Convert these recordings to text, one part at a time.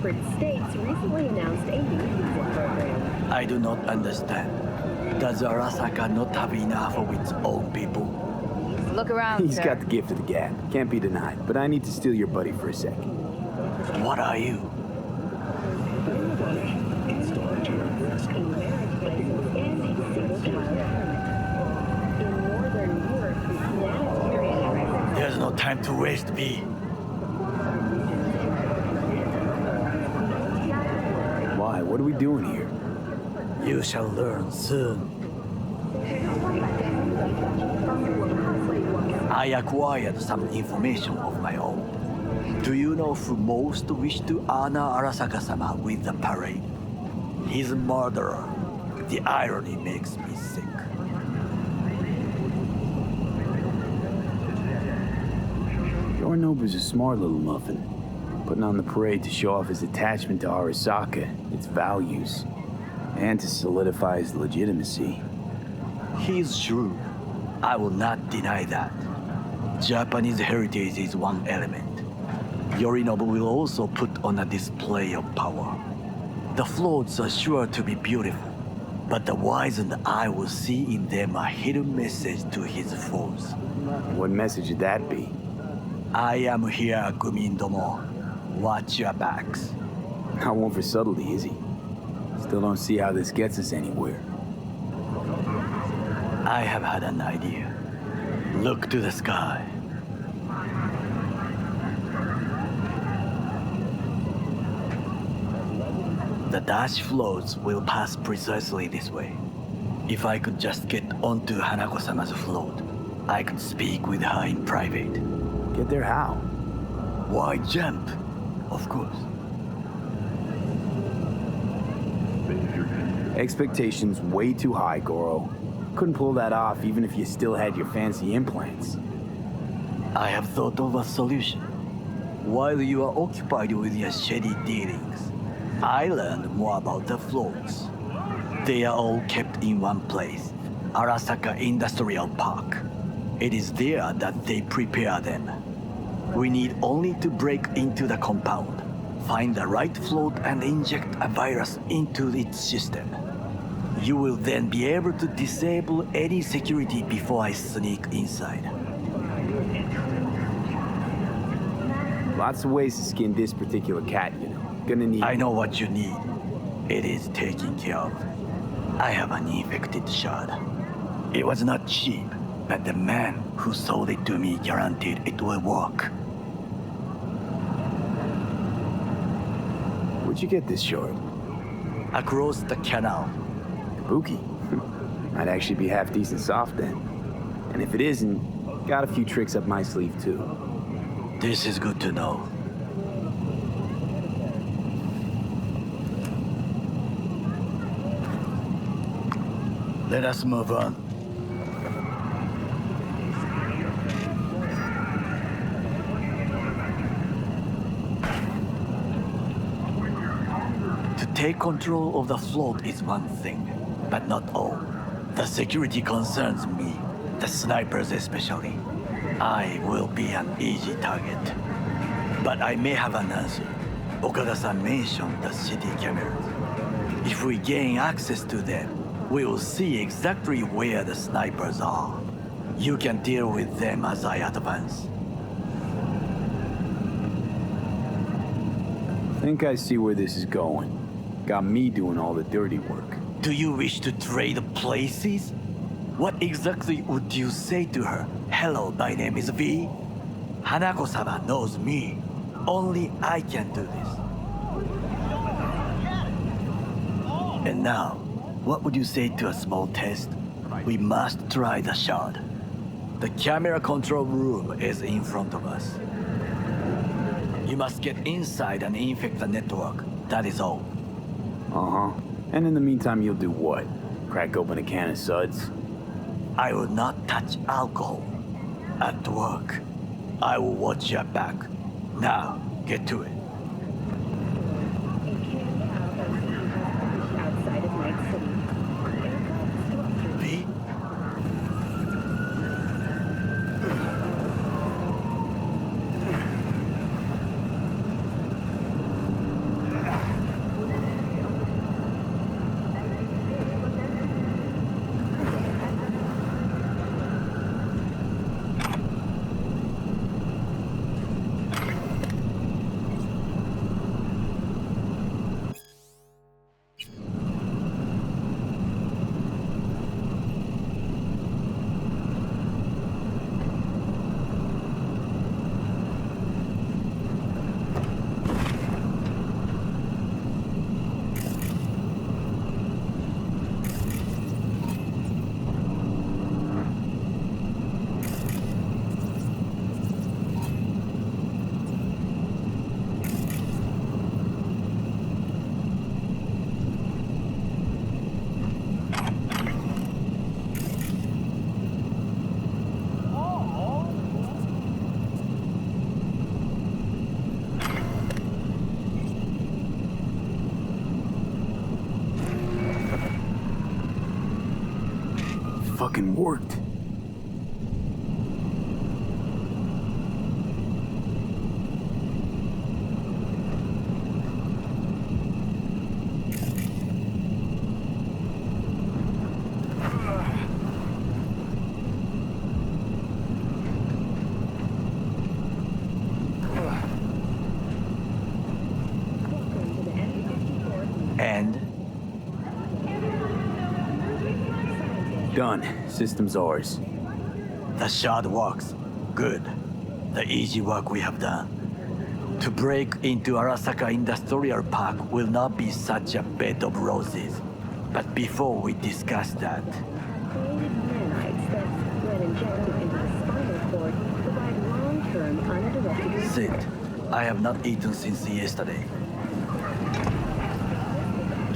Separate states recently announced a new visa program. I do not understand. Does Arasaka not have enough of its own people? Look around, He's sir. got the gift of the gab. Can't be denied. But I need to steal your buddy for a sec. What are you? There's no time to waste, B. Why? What are we doing here? You shall learn soon. I acquired some information of my own. Do you know who most wished to honor Arasaka-sama with the parade? His murderer. The irony makes me sick. Yorinobu's a smart little muffin. Putting on the parade to show off his attachment to Arasaka, its values, and to solidify his legitimacy. He's shrewd. I will not deny that. Japanese heritage is one element. Yorinobu will also put on a display of power. The floats are sure to be beautiful, but the wizened eye will see in them a hidden message to his foes. What message would that be? I am here, Gumindomo. Watch your backs. Not one for subtlety, is he? Still don't see how this gets us anywhere. I have had an idea. Look to the sky. The dash floats will pass precisely this way. If I could just get onto Hanako-sama's float, I could speak with her in private. Get there how? Why jump? Of course. Expectations way too high, Goro. Couldn't pull that off even if you still had your fancy implants. I have thought of a solution. While you are occupied with your shady dealings, I learned more about the floats. They are all kept in one place, Arasaka Industrial Park. It is there that they prepare them. We need only to break into the compound, find the right float and inject a virus into its system. You will then be able to disable any security before I sneak inside. Lots of ways to skin this particular cat, you know. Gonna need... I know what you need. It is taken care of. I have an infected shard. It was not cheap, but the man who sold it to me guaranteed it will work. Where'd you get this shard? Across the canal. Kabuki. Might actually be half decent soft then. And if it isn't, got a few tricks up my sleeve too. This is good to know. Let us move on. To take control of the float is one thing, but not all. The security concerns me, the snipers especially. I will be an easy target. But I may have an answer. Okada-san mentioned the city cameras. If we gain access to them, we will see exactly where the snipers are. You can deal with them as I advance. Think I see where this is going. Got me doing all the dirty work. Do you wish to trade places? What exactly would you say to her? Hello, my name is V. Hanako-sama knows me. Only I can do this. And now, what would you say to a small test? We must try the shard. The camera control room is in front of us. You must get inside and infect the network. That is all. Uh-huh. And in the meantime, you'll do what? Crack open a can of suds? I will not touch alcohol. At work, I will watch your back. Now, get to it. Outside of Night City. V? fucking worked. And Done. System's ours. the shard works. Good. The easy work we have done. To break into Arasaka Industrial Park will not be such a bed of roses. But before we discuss that, Created nanites that, when injected into the spinal cord, provide long-term uninterrupted. sit. I have not eaten since yesterday.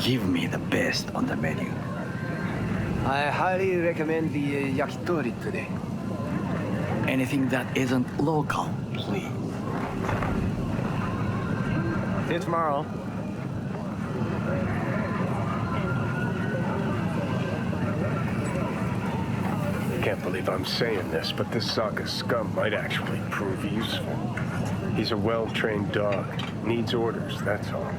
Give me the best on the menu. I highly recommend the yakitori today. Anything that isn't local, please. See you tomorrow. Can't believe I'm saying this, but this Saka scum might actually prove useful. He's a well-trained dog, needs orders, that's all.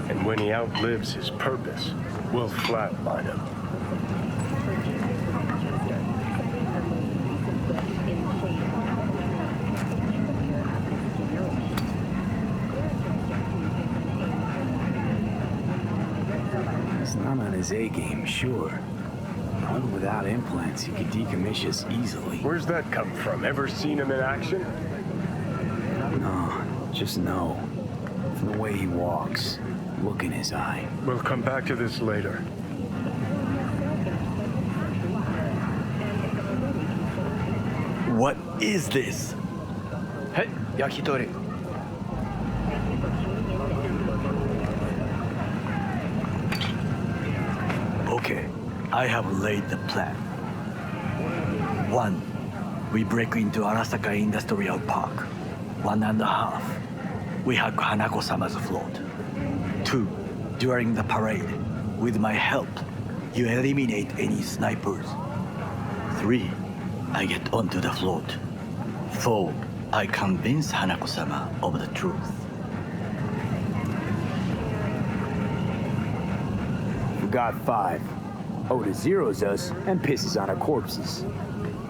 And when he outlives his purpose, we'll flatline him. He's not on his A game, sure. But without implants, he could decommission us easily. Where's that come from? Ever seen him in action? No, just know. From the way he walks, look in his eye. We'll come back to this later. What is this? Hey, yakitori. Okay, I have laid the plan. 1. We break into Arasaka Industrial Park. 1.5. We hack Hanako-sama's float. 2. During the parade, with my help, you eliminate any snipers. 3. I get onto the float. 4. I convince Hanako-sama of the truth. We got 5. Oda zeros us and pisses on our corpses.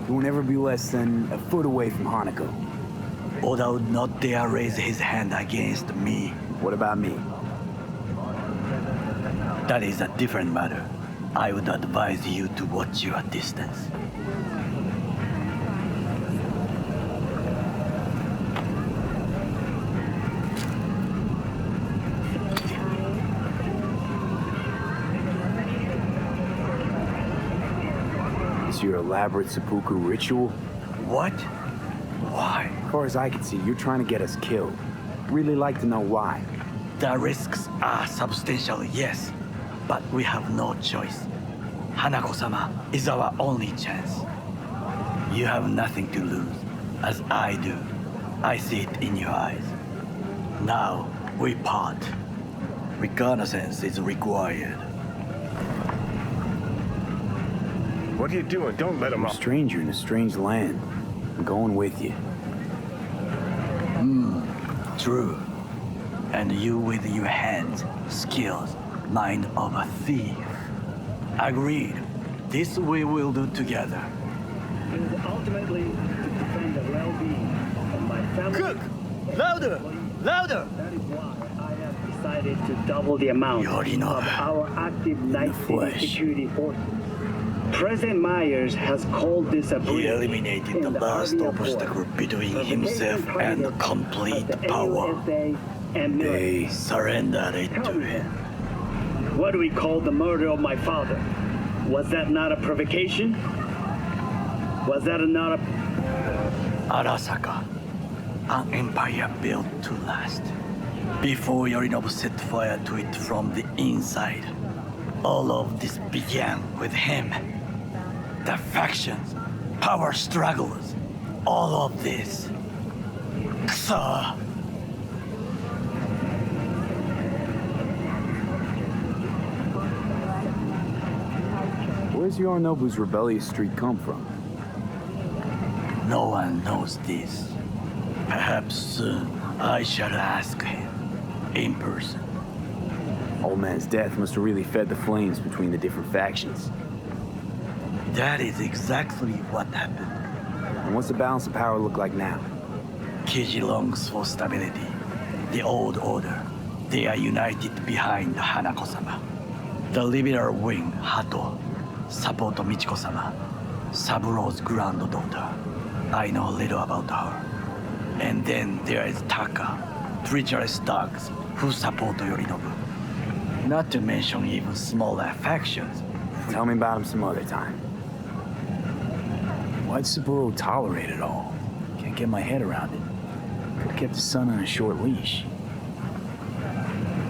He will never be less than a foot away from Hanako. Oda would not dare raise his hand against me. What about me? That is a different matter. I would advise you to watch your distance. Is your elaborate seppuku ritual? What? Why? As far as I can see, you're trying to get us killed. Really like to know why. The risks are substantial, yes, but we have no choice. Hanako-sama is our only chance. You have nothing to lose, as I do. I see it in your eyes. Now, we part. Reconnaissance is required. What are you doing? Don't let him I'm a off. stranger in a strange land. I'm going with you. True. And you with your hands, skills, mind of a thief. Agreed. This we will do together. It is ultimately to defend the well-being of my family. Cook! Louder! Louder! That is why I have decided to double the amount You already know of that. our active night city flesh. security forces. President Myers has called this a He breach eliminated in the last Army obstacle Accord. between Provocation himself and targeted complete at the power. AUSA and military. They Surrendered it Tell to me him. what do we call the murder of my father? Was that not a provocation? Was that not a... Arasaka, an empire built to last. Before Yorinobu set fire to it from the inside, all of this began with him. The factions, power struggles, all of this. Kusa! Where's Yorinobu's rebellious streak come from? No one knows this. Perhaps soon I shall ask him in person. Old man's death must have really fed the flames between the different factions. That is exactly what happened. And what's the balance of power look like now? Kiji longs for stability. The old order. They are united behind Hanako-sama. The liberal wing, Hato, support Michiko-sama, Saburo's granddaughter. I know little about her. And then there is Taka, treacherous dogs who support Yorinobu. Not to mention even smaller factions. Tell me about him some other time. Why'd Saburo tolerate it all? Can't get my head around it. Could've kept his son on a short leash.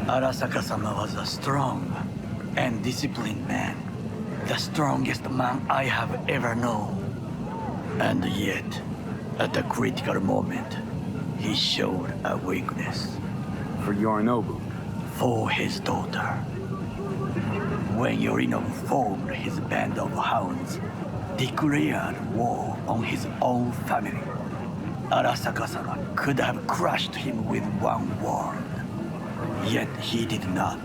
Arasaka-sama was a strong and disciplined man. The strongest man I have ever known. And yet, at the critical moment, he showed a weakness. For Yorinobu. For his daughter. When Yorinobu formed his band of hounds, declared war on his own family, Arasaka-sama could have crushed him with one word. Yet he did not,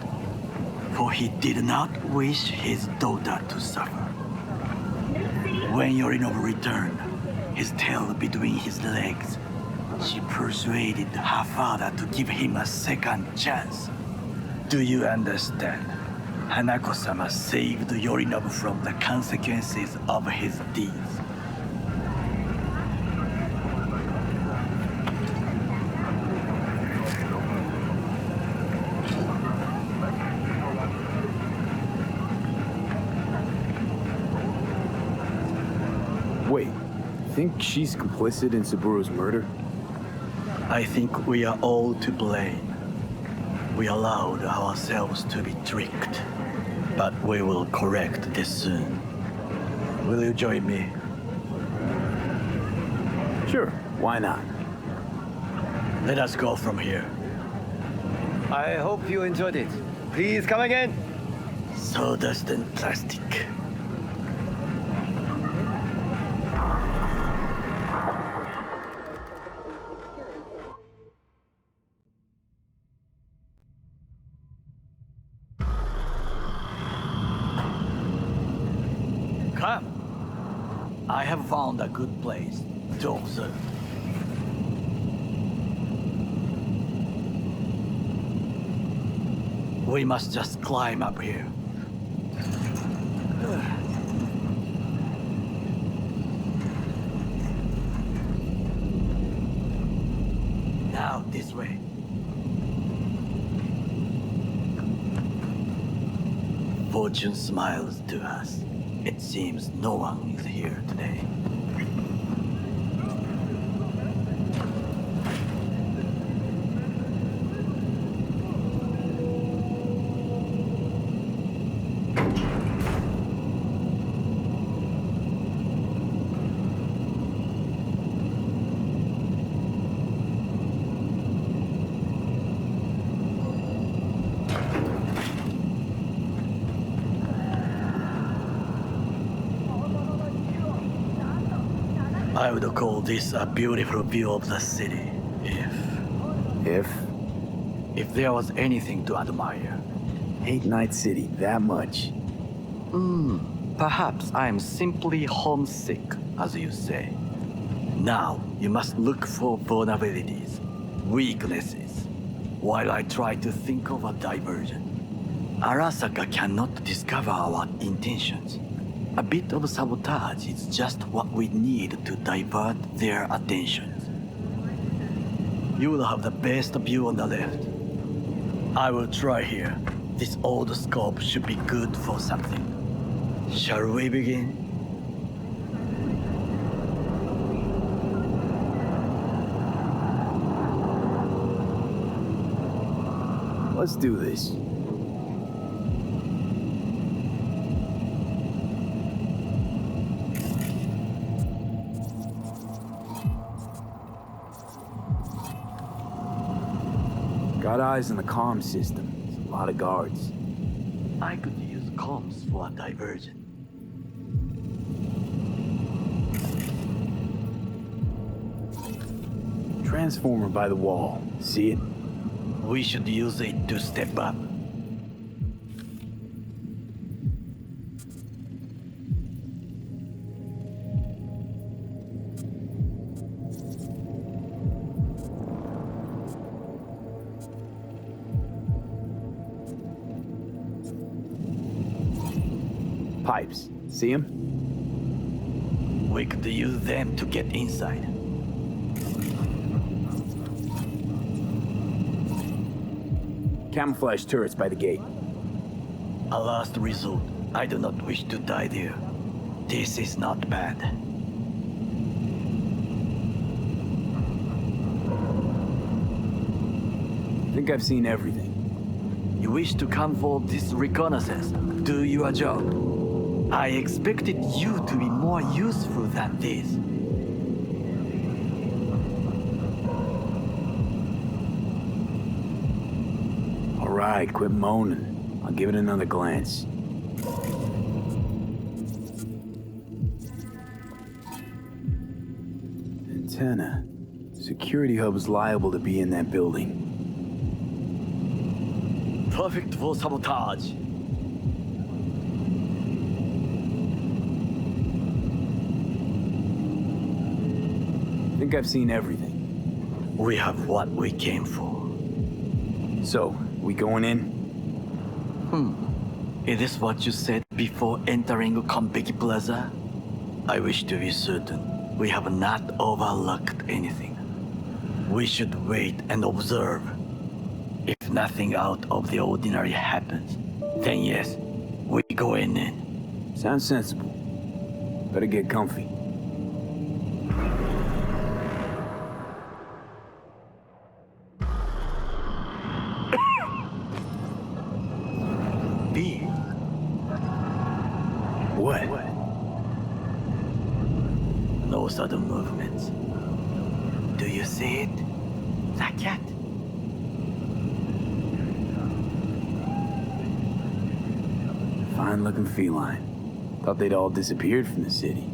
for he did not wish his daughter to suffer. When Yorinobu returned, his tail between his legs, she persuaded her father to give him a second chance. Do you understand? Hanako-sama saved Yorinobu from the consequences of his deeds. Wait, think she's complicit in Saburo's murder? I think we are all to blame. We allowed ourselves to be tricked, but we will correct this soon. Will you join me? Sure, why not? Let us go from here. I hope you enjoyed it. Please come again. Sawdust and plastic. Come. I have found a good place to observe. We must just climb up here. Now, this way. Fortune smiles to us. It seems no one is here today. I would call this a beautiful view of the city, if there was anything to admire. Hate Night City that much. Perhaps I am simply homesick, as you say. Now, you must look for vulnerabilities, weaknesses, while I try to think of a diversion. Arasaka cannot discover our intentions. A bit of sabotage is just what we need to divert their attentions. You will have the best view on the left. I will try here. This old scope should be good for something. Shall we begin? Let's do this. Got eyes on the comm system. There's a lot of guards. I could use comms for a diversion. transformer by the wall. See it? We should use it to step up. Pipes. See them? We could use them to get inside. Camouflage turrets by the gate. A last resort. I do not wish to die there. This is not bad. I think I've seen everything. You wish to come for this reconnaissance? Do your job. I expected you to be more useful than this. All right, quit moaning. I'll give it another glance. Antenna. Security hub is liable to be in that building. Perfect for sabotage. I think I've seen everything. We have what we came for. So, we going in? Is this what you said before entering Konpeki Plaza? I wish to be certain we have not overlooked anything. We should wait and observe. If nothing out of the ordinary happens, then yes, we go in. Sounds sensible. Better get comfy. B. What? No sudden movements. Do you see it? That cat? Fine-looking feline. Thought they'd all disappeared from the city.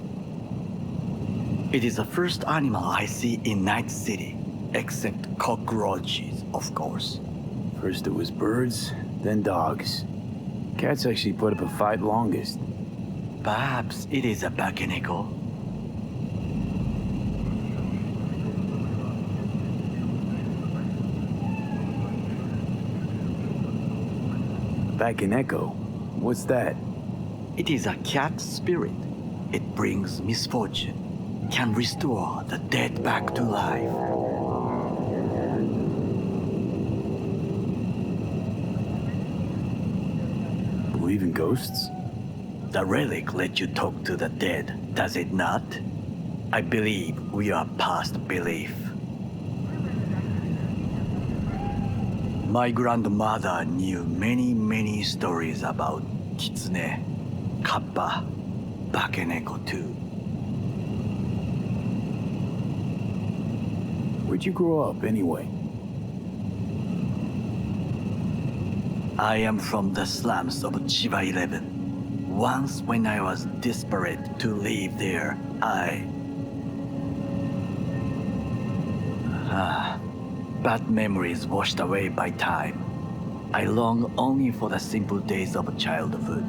It is the first animal I see in Night City, except cockroaches, of course. First it was birds, then dogs. Cats actually put up a fight longest. Perhaps it is a bakeneko. Back in Echo. What's that? It is a cat spirit. It brings misfortune, can restore the dead back to life. Believe in ghosts? The relic let you talk to the dead, does it not? I believe we are past belief. My grandmother knew many stories about kitsune, kappa, bakeneko too. Where'd you grow up, anyway? I am from the slums of Chiba 11. Once when I was desperate to live there, bad memories washed away by time. I long only for the simple days of childhood.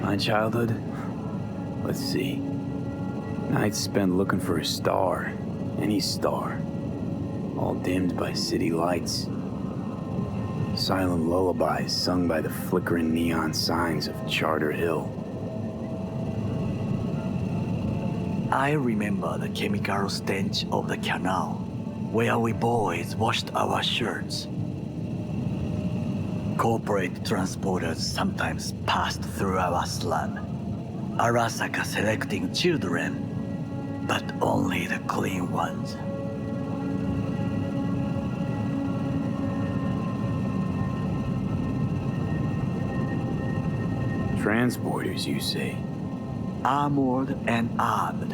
My childhood? Let's see. Nights spent looking for a star. Any star. All dimmed by city lights. Silent lullabies sung by the flickering neon signs of Charter Hill. I remember the chemical stench of the canal, where we boys washed our shirts. Corporate transporters sometimes passed through our slum. Arasaka selecting children, but only the clean ones. Transporters, you say? Armored and armed.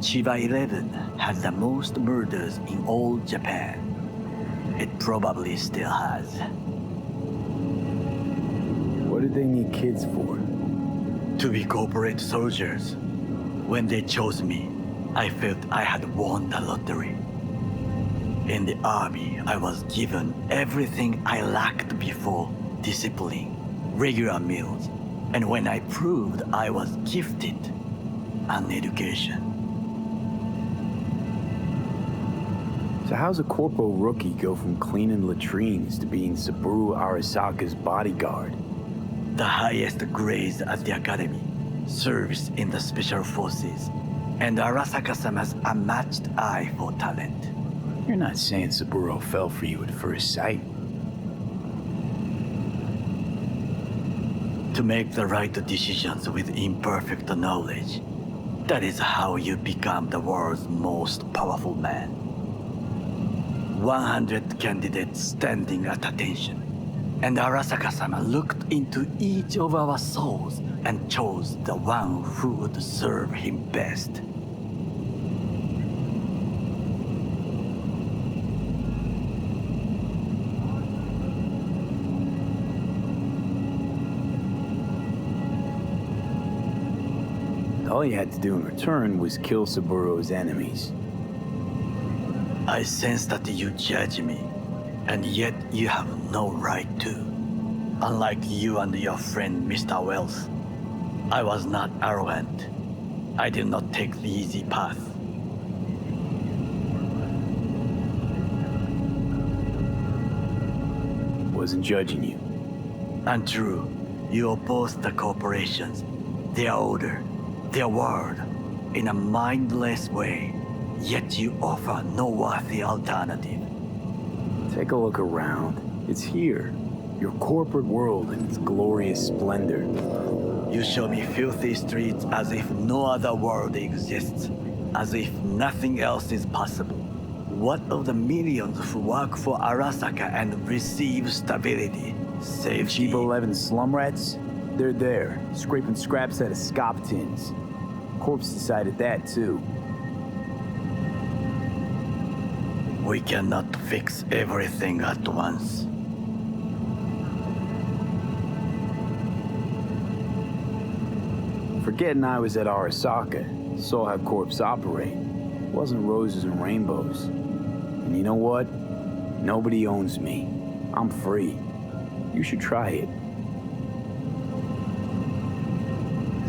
Chiba 11 has the most murders in all Japan. It probably still has. What did they need kids for? to be corporate soldiers. When they chose me, I felt I had won the lottery. In the army, I was given everything I lacked before: discipline, regular meals, and when I proved I was gifted, an education. So how's a corpo rookie go from cleaning latrines to being Saburo Arasaka's bodyguard? The highest grades at the academy, service in the special forces, and Arasaka-sama's unmatched eye for talent. You're not saying Saburo fell for you at first sight. To make the right decisions with imperfect knowledge, that is how you become the world's most powerful man. 100 candidates standing at attention, and Arasaka-sama looked into each of our souls and chose the one who would serve him best. All you had to do in return was kill Saburo's enemies. I sense that you judge me, and yet you have no right to. Unlike you and your friend Mr. Wells, I was not arrogant. I did not take the easy path. Wasn't judging you. Untrue, you oppose the corporations, their order, their word, in a mindless way, yet you offer no worthy alternative. Take a look around. It's here. Your corporate world in its glorious splendor. You show me filthy streets as if no other world exists, as if nothing else is possible. What of the millions who work for Arasaka and receive stability, safety? Cheap 11 slum rats? They're there, scraping scraps out of scop tins. Corpse decided that too. We cannot fix everything at once. Forgetting I was at Arasaka, saw how corps operate. It wasn't roses and rainbows. And you know what? Nobody owns me. I'm free. You should try it.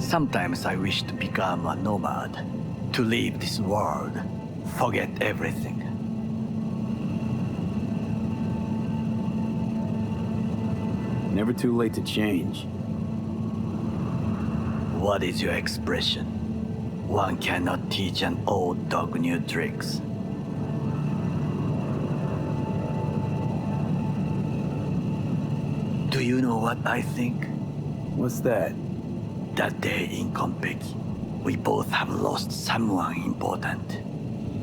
Sometimes I wish to become a nomad, to leave this world, forget everything. Never too late to change. What is your expression? One cannot teach an old dog new tricks. Do you know what I think? What's that? That day in Konpeki, we both have lost someone important.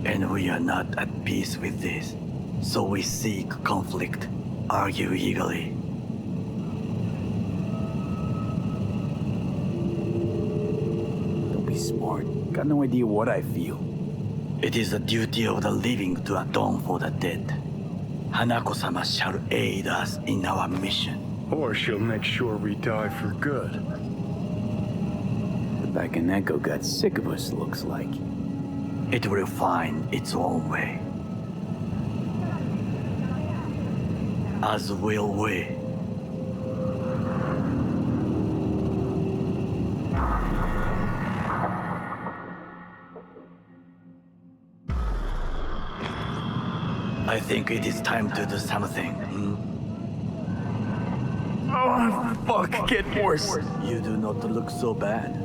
And we are not at peace with this. So we seek conflict, argue eagerly. Don't be smart. Got no idea what I feel. It is the duty of the living to atone for the dead. Hanako-sama shall aid us in our mission. Or she'll make sure we die for good. The Bakaneko got sick of us, looks like. It will find its own way. As will we. I think it is time to do something. Oh, fuck, get worse. You do not look so bad.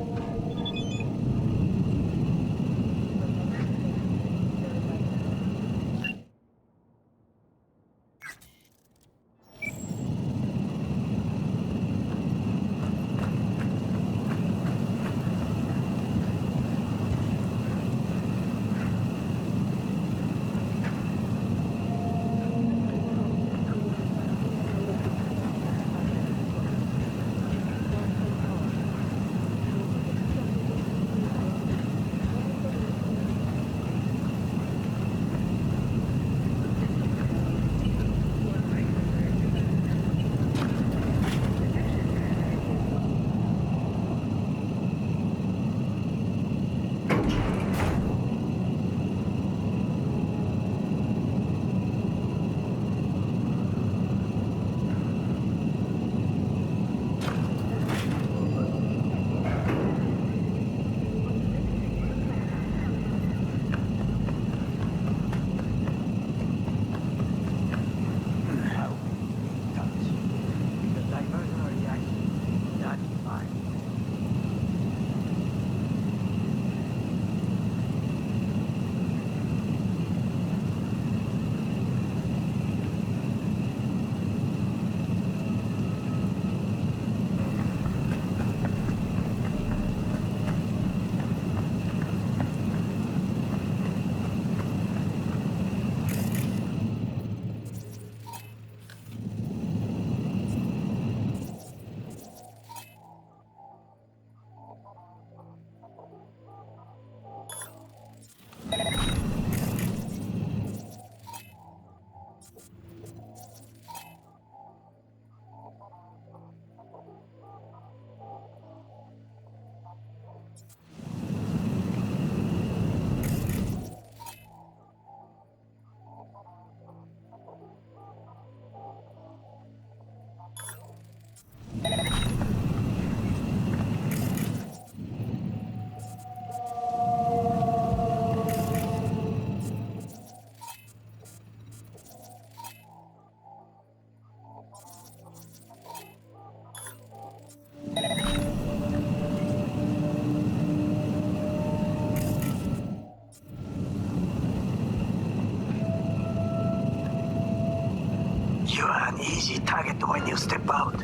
easy target when you step out.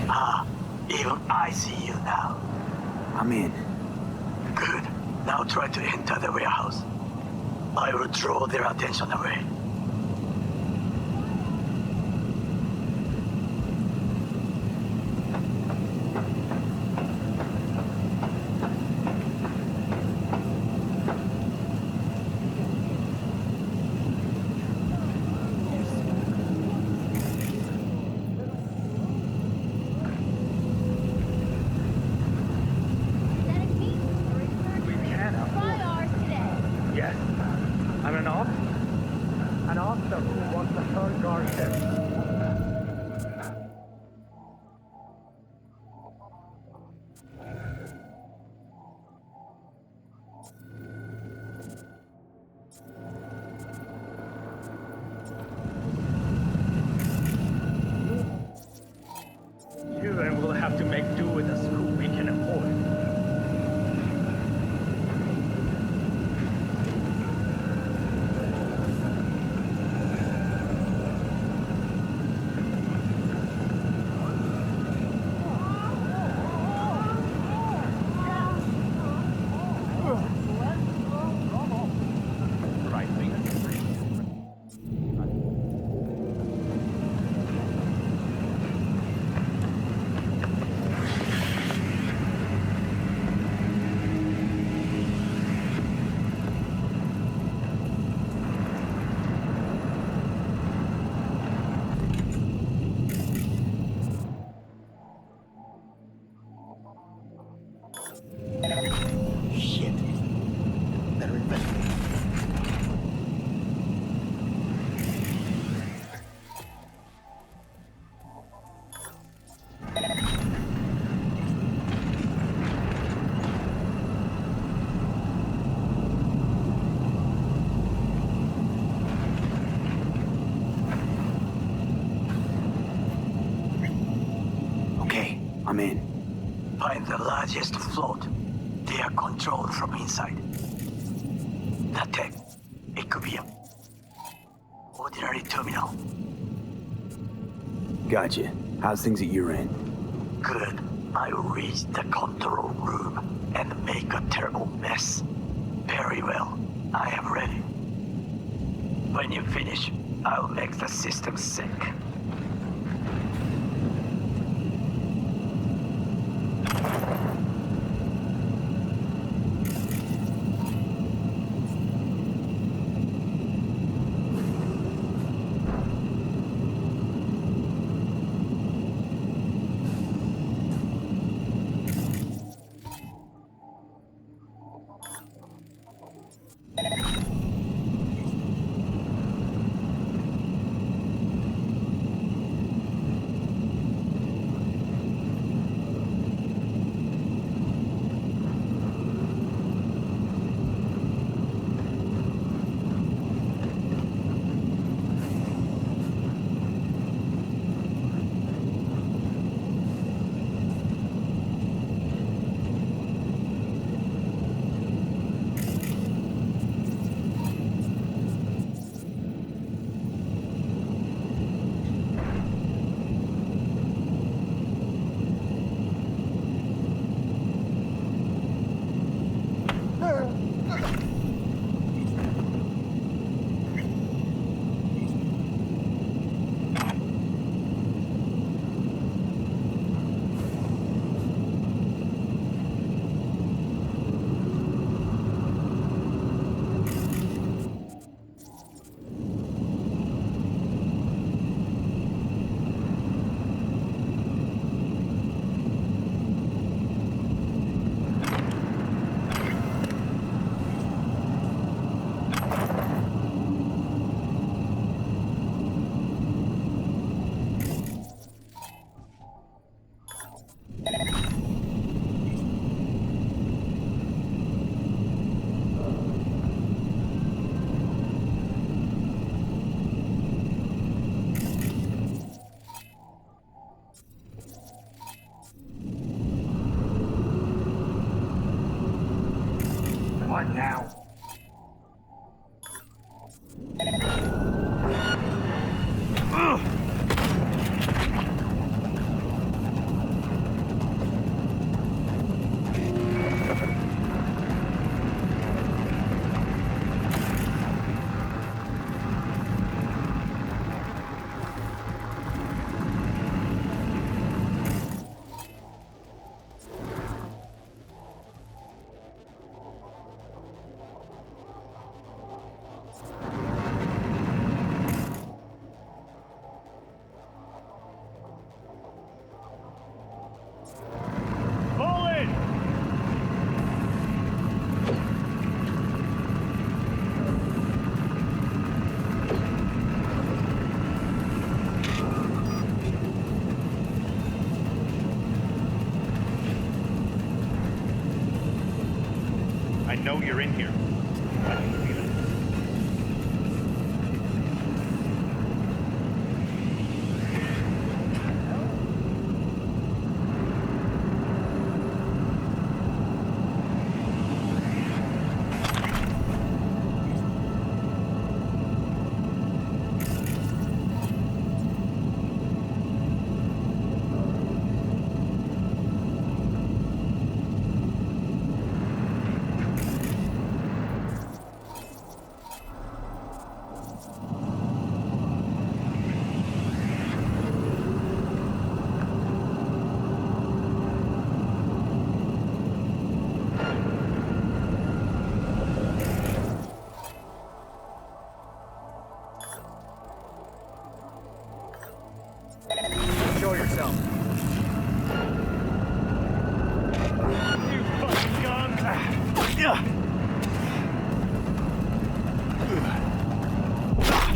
Ah, even I see you now. I'm in. Good. Now try to enter the warehouse. I will draw their attention away. Yes. I'm an officer who wants the third guard there. Children will have to make do with the school we can afford. Shit. Better investigate. Okay, I'm in. Find the largest float. They are controlled from inside. The tech. It could be a ordinary terminal. Gotcha. How's things at your end? Good. I will reach the control room and make a terrible mess. Very well. I am ready. When you finish, I'll make the system sync. What now? Ugh. I know you're in here. I can feel it. Show yourself. You fucking gun!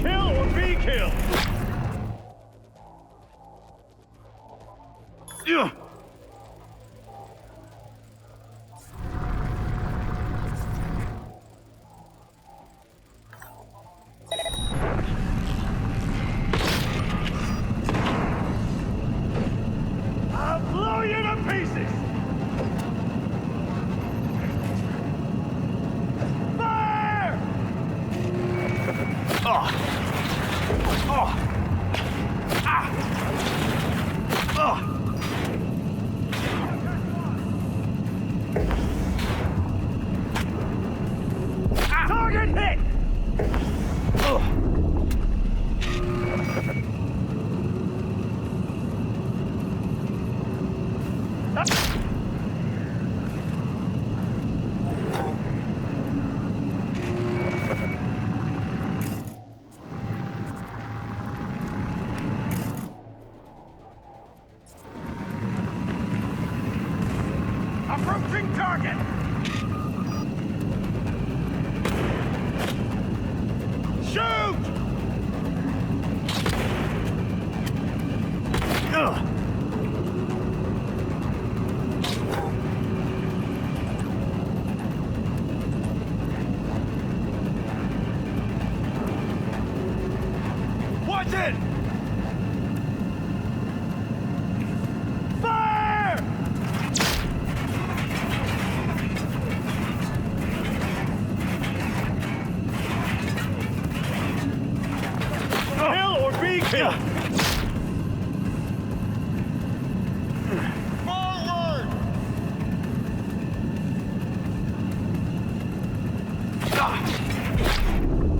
Kill or be killed! I'll blow you to pieces! Fire! Target hit! Approaching target! Shoot! Watch it! Fire! Kill or be killed! Forward!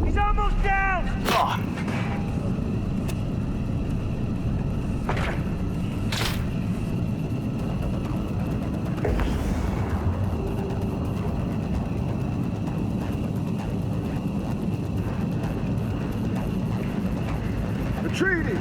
He's almost down! Retreating!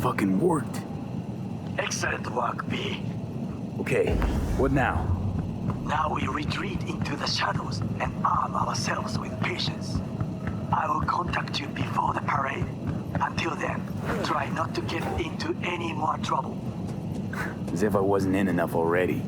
Fucking worked. Excellent work, B. Okay, what now? Now we retreat into the shadows and arm ourselves with patience. I will contact you before the parade. Until then, try not to get into any more trouble. As if I wasn't in enough already.